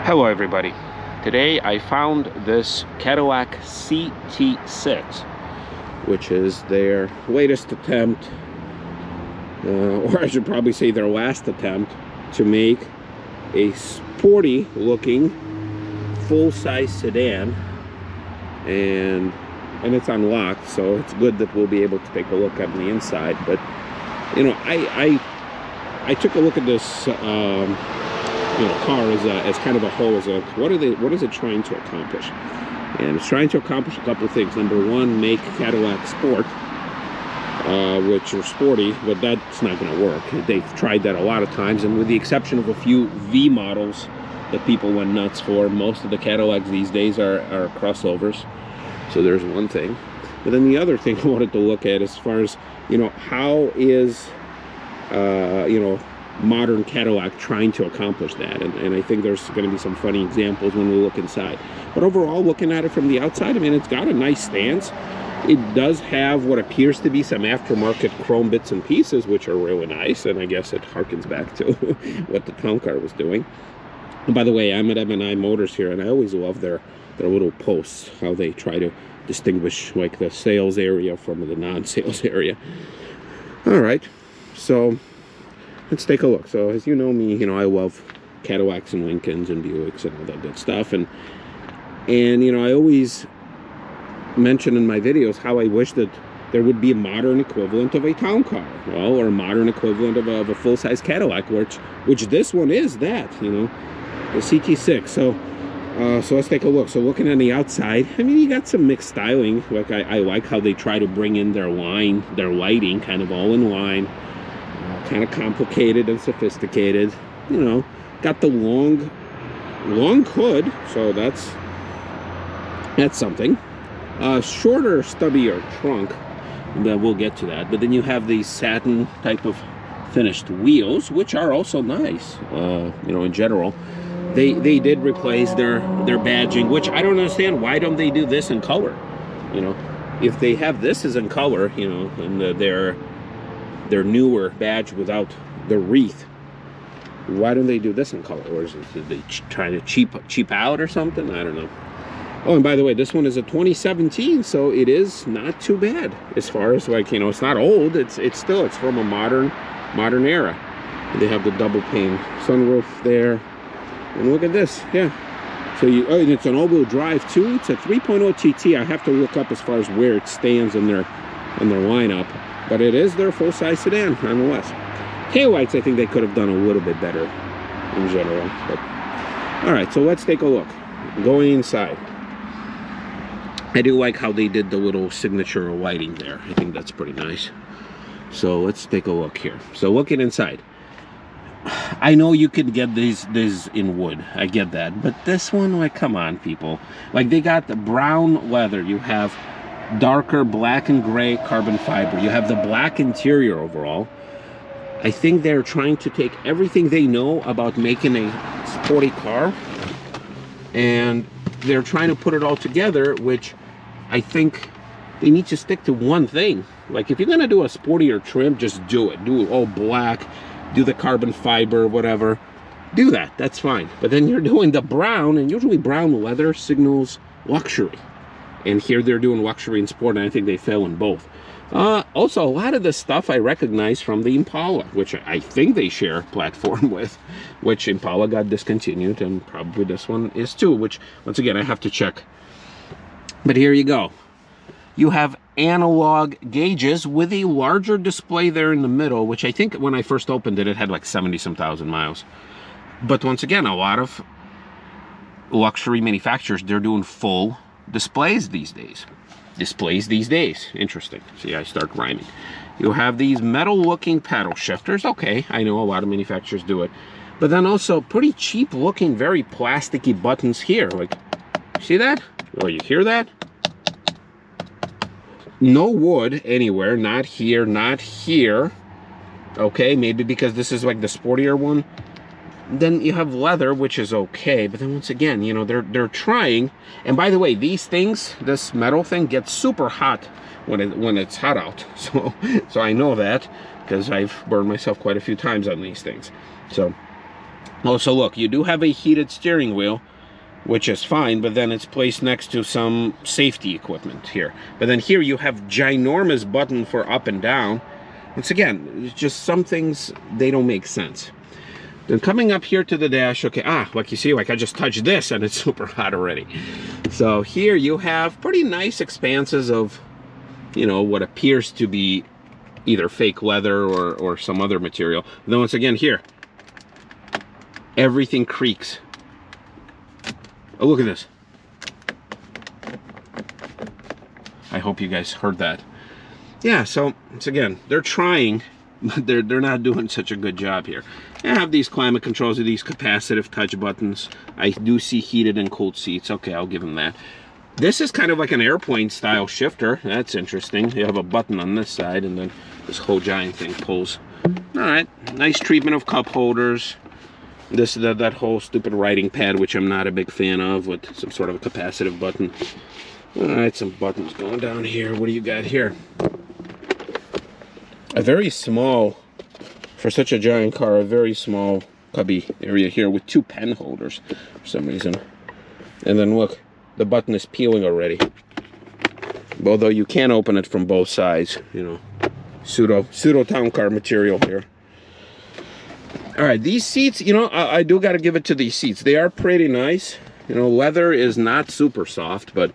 Hello everybody. Today I found this Cadillac CT6, which is their latest attempt, or I should probably say their last attempt, to make a sporty looking full-size sedan, and it's unlocked, so it's good that we'll be able to take a look on the inside. But you know, I took a look at this car as kind of a whole, what is it trying to accomplish? And it's trying to accomplish a couple of things. Number one, make Cadillac Sport, which are sporty, but that's not going to work. They've tried that a lot of times, and with the exception of a few V models that people went nuts for, most of the Cadillacs these days are crossovers. So there's one thing. But then the other thing I wanted to look at, as far as, how is modern Cadillac trying to accomplish that, and I think there's going to be some funny examples when we look inside. But overall, looking at it from the outside, I mean, it's got a nice stance. It does have what appears to be some aftermarket chrome bits and pieces, which are really nice, and I guess it harkens back to what the town car was doing. And by the way, I'm at M&I Motors here, and I always love their little posts, how they try to distinguish like the sales area from the non-sales area. All right, so let's take a look. So as you know me, I love Cadillacs and Lincolns and Buicks and all that good stuff. And I always mention in my videos how I wish that there would be a modern equivalent of a town car, well, or a modern equivalent of a full-size Cadillac, which this one is that, the CT6. So let's take a look. So looking on the outside, I mean, you got some mixed styling. Like I like how they try to bring in their lighting kind of all in line. Kind of complicated and sophisticated. Got the long hood, so that's something. Shorter, stubbier trunk, but we'll get to that. But then you have these satin type of finished wheels, which are also nice. In general, they did replace their badging, which I don't understand. Why don't they do this in color? If they have this as in color, and their newer badge without the wreath, why don't they do this in color? Or is they trying to cheap out or something? I don't know. Oh, and by the way, this one is a 2017, so it is not too bad as far as it's not old. It's from a modern era. They have the double pane sunroof there, and look at this. Yeah, so and it's an all-wheel drive too. It's a 3.0 TT. I have to look up as far as where it stands in their lineup. But it is their full-size sedan, nonetheless. Taillights, I think they could have done a little bit better in general. But all right, so let's take a look. Going inside, I do like how they did the little signature lighting there. I think that's pretty nice. So let's take a look here. So looking inside, I know you could get these in wood. I get that, but this one, come on, people. They got the brown leather. You have darker black and gray carbon fiber. You have the black interior overall. I think they're trying to take everything they know about making a sporty car, and they're trying to put it all together, which I think they need to stick to one thing. If you're going to do a sportier trim, just do it. Do it all black, do the carbon fiber, whatever. Do that. That's fine. But then you're doing the brown, and usually brown leather signals luxury. And here they're doing luxury and sport, and I think they fail in both. Also, a lot of the stuff I recognize from the Impala, which I think they share platform with, which Impala got discontinued, and probably this one is too, which, once again, I have to check. But here you go. You have analog gauges with a larger display there in the middle, which I think when I first opened it, it had 70-some thousand miles. But once again, a lot of luxury manufacturers, they're doing full displays these days. Interesting. See, I start rhyming. You have these metal looking paddle shifters. Okay, I know a lot of manufacturers do it. But then also pretty cheap looking, very plasticky buttons here. See that? Oh, you hear that? No wood anywhere. Not here, not here. Okay, maybe because this is the sportier one. Then you have leather, which is okay, but then once again, they're trying. And by the way, these things, this metal thing, gets super hot when it's hot out. So I know that because I've burned myself quite a few times on these things. So Also, look, you do have a heated steering wheel, which is fine, but then it's placed next to some safety equipment here. But then here you have ginormous button for up and down. Once again, it's just some things, they don't make sense. Then coming up here to the dash, okay, like you see, like I just touched this and it's super hot already. So here you have pretty nice expanses of, you know, what appears to be either fake leather or some other material. And then once again here, everything creaks. Oh, look at this. I hope you guys heard that. Yeah, so once again, they're trying, but they're not doing such a good job here. I have these climate controls, these capacitive touch buttons. I do see heated and cooled seats. Okay, I'll give them that. This is kind of like an airplane style shifter. That's interesting. You have a button on this side and then this whole giant thing pulls. All right, nice treatment of cup holders. That whole stupid writing pad, which I'm not a big fan of, with some sort of a capacitive button. All right, some buttons going down here. What do you got here? A very small, for such a giant car, a very small cubby area here with 2 pen holders for some reason. And then look, the button is peeling already. Although you can open it from both sides, you know, pseudo town car material here. All right, these seats, you know, I do got to give it to these seats. They are pretty nice. You know, leather is not super soft, but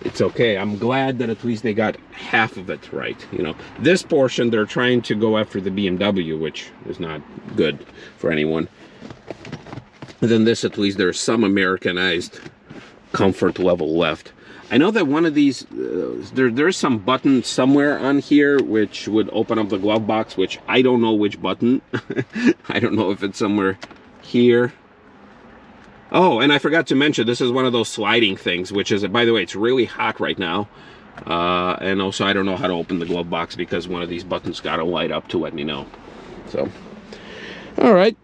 it's okay. I'm glad that at least they got half of it right. You know, this portion, they're trying to go after the BMW, which is not good for anyone. And then this, at least there's some Americanized comfort level left. I know that one of these, there's some button somewhere on here which would open up the glove box, which I don't know which button. I don't know if it's somewhere here. Oh, and I forgot to mention, this is one of those sliding things, which is, by the way, it's really hot right now. And also, I don't know how to open the glove box because one of these buttons got to light up to let me know. So, all right.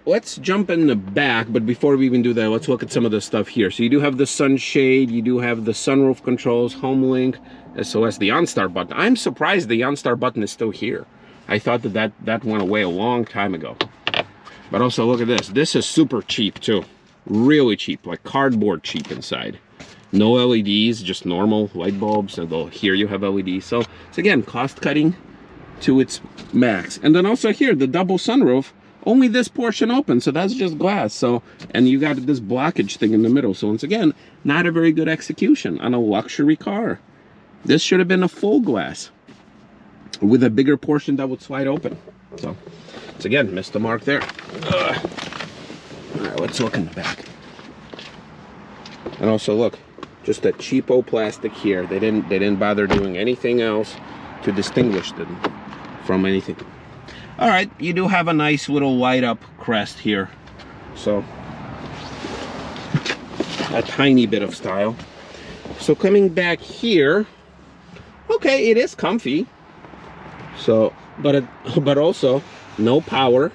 Let's jump in the back, but before we even do that, let's look at some of the stuff here. So you do have the sunshade, you do have the sunroof controls, home link, SOS, the OnStar button. I'm surprised the OnStar button is still here. I thought that went away a long time ago. But also look at this. This is super cheap too. Really cheap, like cardboard cheap inside. No LEDs, just normal light bulbs. And here you have LEDs. So it's again, cost cutting to its max. And then also here, the double sunroof. Only this portion open, so that's just glass. So, and you got this blockage thing in the middle. So once again, not a very good execution on a luxury car. This should have been a full glass with a bigger portion that would slide open. So, it's again, missed the mark there. All right, let's look in the back. And also look, just a cheapo plastic here. They didn't bother doing anything else to distinguish them from anything. All right, you do have a nice little light up crest here. So, a tiny bit of style. So coming back here, okay, it is comfy. So, but also no power.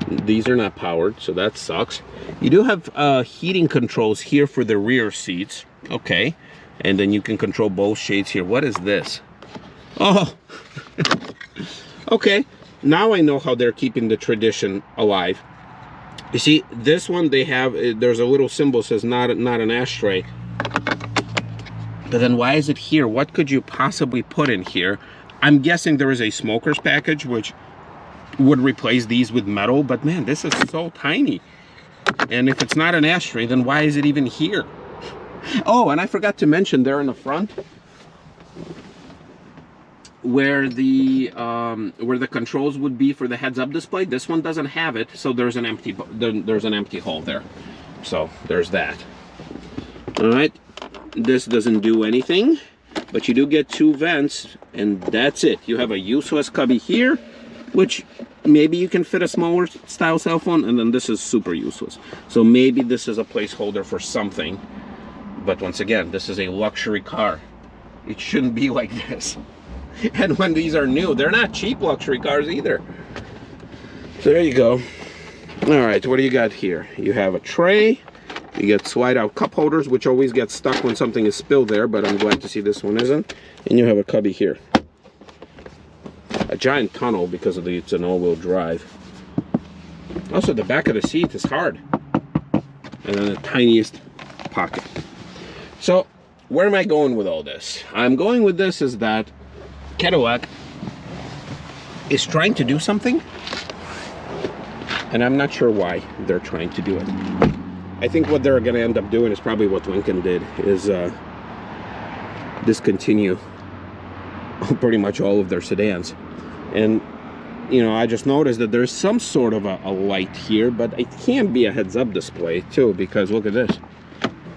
These are not powered, so that sucks. You do have heating controls here for the rear seats. Okay, and then you can control both shades here. What is this? Oh, okay. Now I know how they're keeping the tradition alive. You see, this one they have, there's a little symbol that says not an ashtray. But then why is it here? What could you possibly put in here? I'm guessing there is a smoker's package which would replace these with metal, but man, this is so tiny. And if it's not an ashtray, then why is it even here? Oh, and I forgot to mention there in the front, where the controls would be for the heads-up display, this one doesn't have it, so there's an empty hole there. So there's that. All right, this doesn't do anything, but you do get 2 vents, and that's it. You have a useless cubby here, which maybe you can fit a smaller style cell phone, and then this is super useless. So maybe this is a placeholder for something. But once again, this is a luxury car. It shouldn't be like this. And when these are new, they're not cheap luxury cars either. So there you go. All right, what do you got here? You have a tray. You get slide out cup holders, which always get stuck when something is spilled there, but I'm glad to see this one isn't. And you have a cubby here. A giant tunnel because of it's an all-wheel drive. Also, the back of the seat is hard. And then the tiniest pocket. So, where am I going with all this? I'm going with this is that Cadillac is trying to do something, and I'm not sure why they're trying to do it. I think what they're going to end up doing is probably what Lincoln did, is discontinue pretty much all of their sedans. And you know, I just noticed that there's some sort of a light here, but it can be a heads-up display too, because look at this.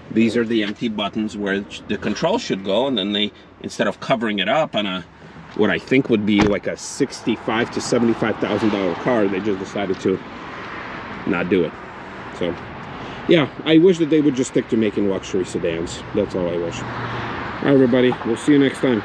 These are the empty buttons where the control should go, and then they, instead of covering it up on a what I think would be like a $65,000 to $75,000 car, they just decided to not do it. So yeah, I wish that they would just stick to making luxury sedans. That's all I wish. All right, everybody, we'll see you next time.